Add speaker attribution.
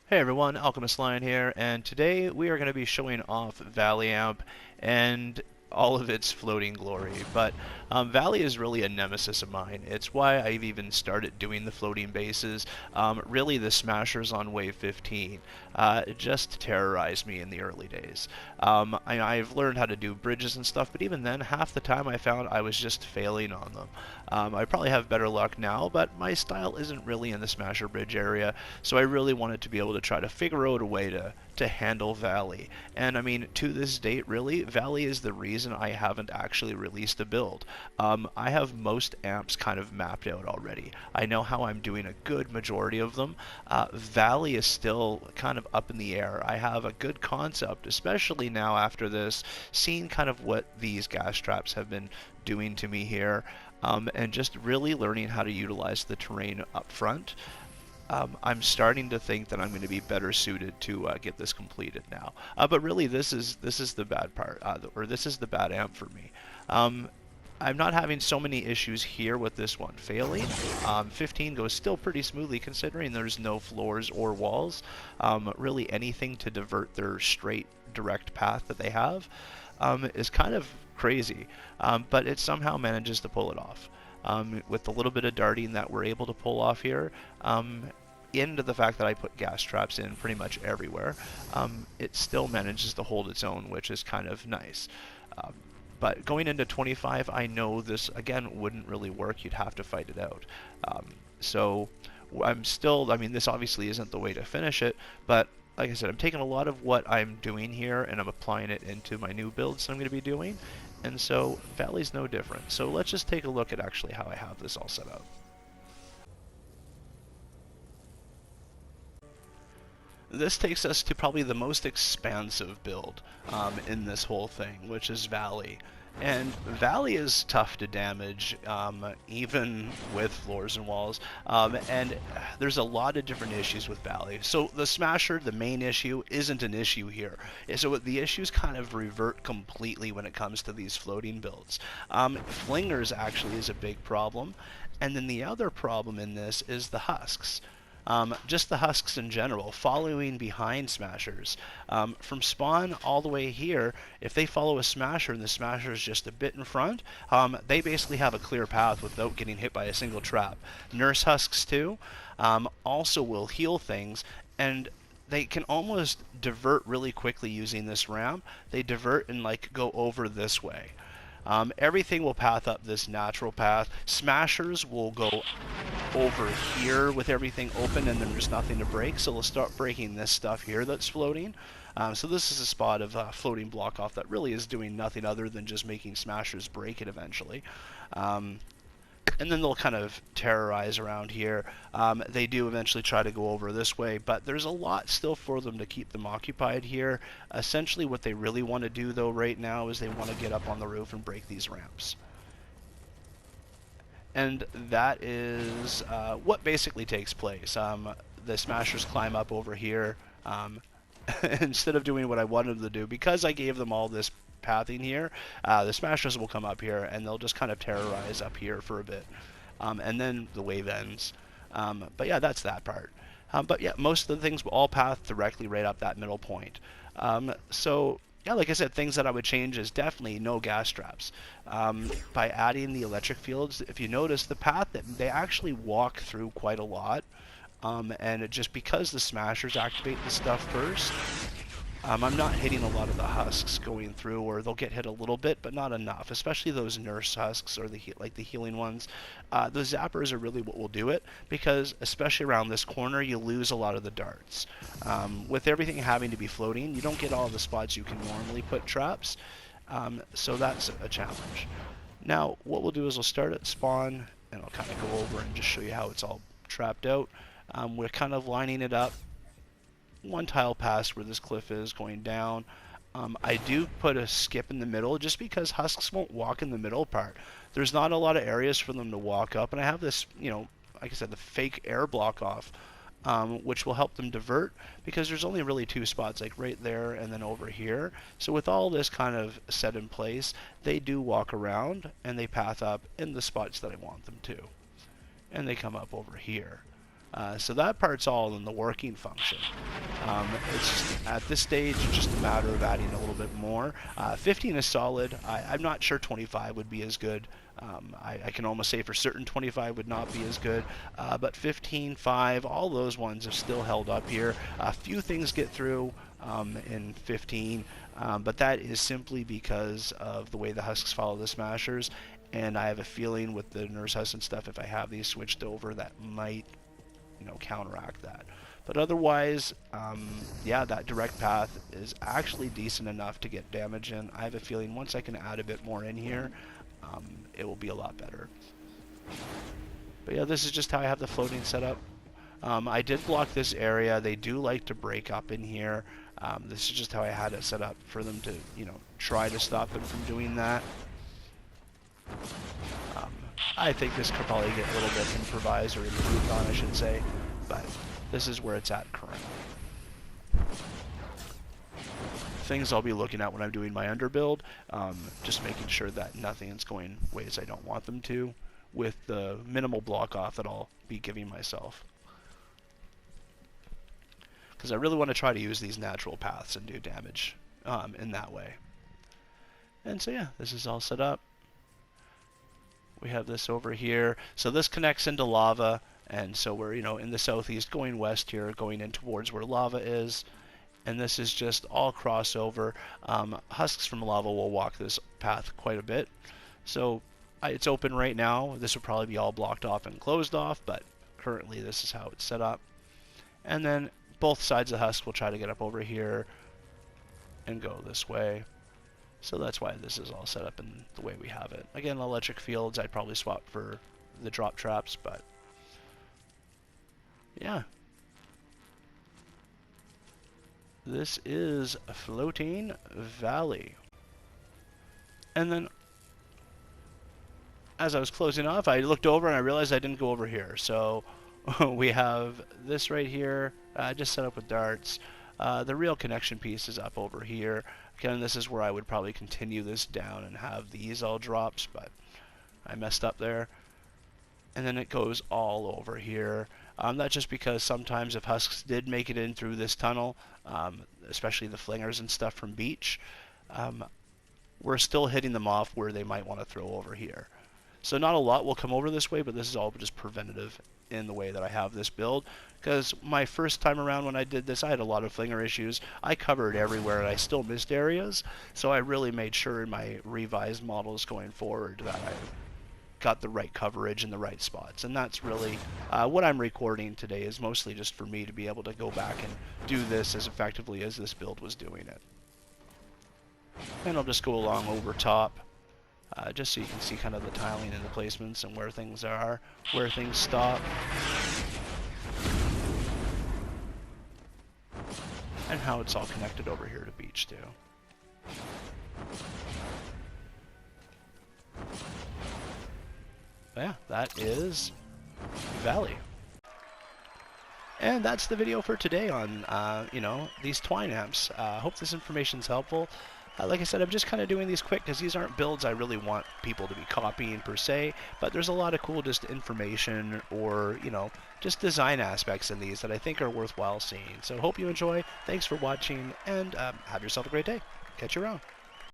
Speaker 1: Hey everyone, Alchemist Lion here, and today we are going to be showing off Valley Amp and all of its floating glory. But Valley is really a nemesis of mine. It's why I've even started doing the floating bases. Really, the smashers on Wave 15 just terrorized me in the early days. I've learned how to do bridges and stuff, but even then, half the time I found I was just failing on them. I probably have better luck now, but my style isn't really in the smasher bridge area, so I really wanted to be able to try to figure out a way to handle Valley. And I mean, to this date, really, Valley is the reason I haven't actually released a build. I have most amps kind of mapped out already. I know how I'm doing a good majority of them. Valley is still kind of up in the air. I have a good concept, especially now after this, seeing kind of what these gas traps have been doing to me here, and just really learning how to utilize the terrain up front. I'm starting to think that I'm going to be better suited to get this completed now. But really, this is the bad part, or this is the bad amp for me. I'm not having so many issues here with this one failing. 15 goes still pretty smoothly considering there's no floors or walls. Really anything to divert their straight direct path that they have is kind of crazy, but it somehow manages to pull it off. With a little bit of darting that we're able to pull off here, into the fact that I put gas traps in pretty much everywhere, it still manages to hold its own, which is kind of nice. But going into 25, I know this, again, wouldn't really work. You'd have to fight it out. So I'm still, I mean, this obviously isn't the way to finish it, but like I said, I'm taking a lot of what I'm doing here and I'm applying it into my new builds I'm going to be doing. And so Valley's no different. So let's just take a look at actually how I have this all set up. This takes us to probably the most expansive build in this whole thing, which is Valley. And Valley is tough to damage, even with floors and walls, and there's a lot of different issues with Valley. So the Smasher, the main issue, isn't an issue here. So the issues kind of revert completely when it comes to these floating builds. Flingers actually is a big problem, and then the other problem in this is the husks. Just the husks in general, following behind smashers. From spawn all the way here, if they follow a smasher and the smasher is just a bit in front, they basically have a clear path without getting hit by a single trap. Nurse husks too also will heal things, and they can almost divert really quickly using this ramp. They divert and like go over this way. Everything will path up this natural path. Smashers will go over here with everything open and then there's nothing to break, so they'll start breaking this stuff here that's floating. So this is a spot of floating block off that really is doing nothing other than just making smashers break it eventually. And then they'll kind of terrorize around here. They do eventually try to go over this way, but there's a lot still for them to keep them occupied here. Essentially what they really want to do though right now is they want to get up on the roof and break these ramps. And that is what basically takes place. The smashers climb up over here instead of doing what I wanted them to do, because I gave them all this pathing here, the smashers will come up here and they'll just kind of terrorize up here for a bit, and then the wave ends. But yeah, that's that part. But yeah, most of the things will all path directly right up that middle point. So yeah, like I said, things that I would change is definitely no gas traps. By adding the electric fields, if you notice the path, that they actually walk through quite a lot, and it just because the smashers activate the stuff first, I'm not hitting a lot of the husks going through, or they'll get hit a little bit, but not enough, especially those nurse husks or the healing ones. The zappers are really what will do it, because especially around this corner, you lose a lot of the darts. With everything having to be floating, you don't get all the spots you can normally put traps, so that's a challenge. Now, what we'll do is we'll start at spawn, and I'll kind of go over and just show you how it's all trapped out. We're kind of lining it up. One tile past where this cliff is going down. I do put a skip in the middle just because husks won't walk in the middle part. There's not a lot of areas for them to walk up, and I have this, you know, like I said, the fake air block off, which will help them divert, because there's only really two spots, like right there and then over here. So with all this kind of set in place, they do walk around and they path up in the spots that I want them to, and they come up over here. So that part's all in the working function. It's at this stage just a matter of adding a little bit more. 15 is solid. I'm not sure 25 would be as good. I can almost say for certain 25 would not be as good, but 15, 5, all those ones have still held up here. A few things get through in 15, but that is simply because of the way the husks follow the smashers, and I have a feeling with the nurse husk and stuff, if I have these switched over, that might, counteract that. But otherwise, yeah, that direct path is actually decent enough to get damage in. I have a feeling once I can add a bit more in here, it will be a lot better. But yeah, this is just how I have the floating set up. I did block this area. They do like to break up in here. This is just how I had it set up for them to, try to stop them from doing that. I think this could probably get a little bit improvised or improved on, I should say, but this is where it's at currently. Things I'll be looking at when I'm doing my underbuild, just making sure that nothing's going ways I don't want them to, with the minimal block off that I'll be giving myself. Because I really want to try to use these natural paths and do damage in that way. And so yeah, this is all set up. We have this over here. So this connects into lava, and so we're, in the southeast going west here, going in towards where lava is. And this is just all crossover. Husks from lava will walk this path quite a bit. So it's open right now. This will probably be all blocked off and closed off, but currently this is how it's set up. And then both sides of the husk will try to get up over here and go this way. So that's why this is all set up in the way we have it. Again, electric fields I'd probably swap for the drop traps, but yeah. This is a floating valley. And then as I was closing off, I looked over and I realized I didn't go over here. So we have this right here, just set up with darts. The real connection piece is up over here. Again, this is where I would probably continue this down and have these all drops, but I messed up there. And then it goes all over here. That's just because sometimes if husks did make it in through this tunnel, especially the flingers and stuff from beach, we're still hitting them off where they might want to throw over here. So not a lot will come over this way, but this is all just preventative in the way that I have this build. Because my first time around when I did this, I had a lot of flinger issues. I covered everywhere and I still missed areas. So I really made sure in my revised models going forward that I got the right coverage in the right spots. And that's really what I'm recording today, is mostly just for me to be able to go back and do this as effectively as this build was doing it. And I'll just go along over top, just so you can see kind of the tiling and the placements and where things are, where things stop, and how it's all connected over here to beach too. But yeah, that is Valley. And that's the video for today on, these Twine amps. Hope this information's helpful. Like I said, I'm just kind of doing these quick because these aren't builds I really want people to be copying per se, but there's a lot of cool just information or, just design aspects in these that I think are worthwhile seeing. So hope you enjoy. Thanks for watching, and have yourself a great day. Catch you around.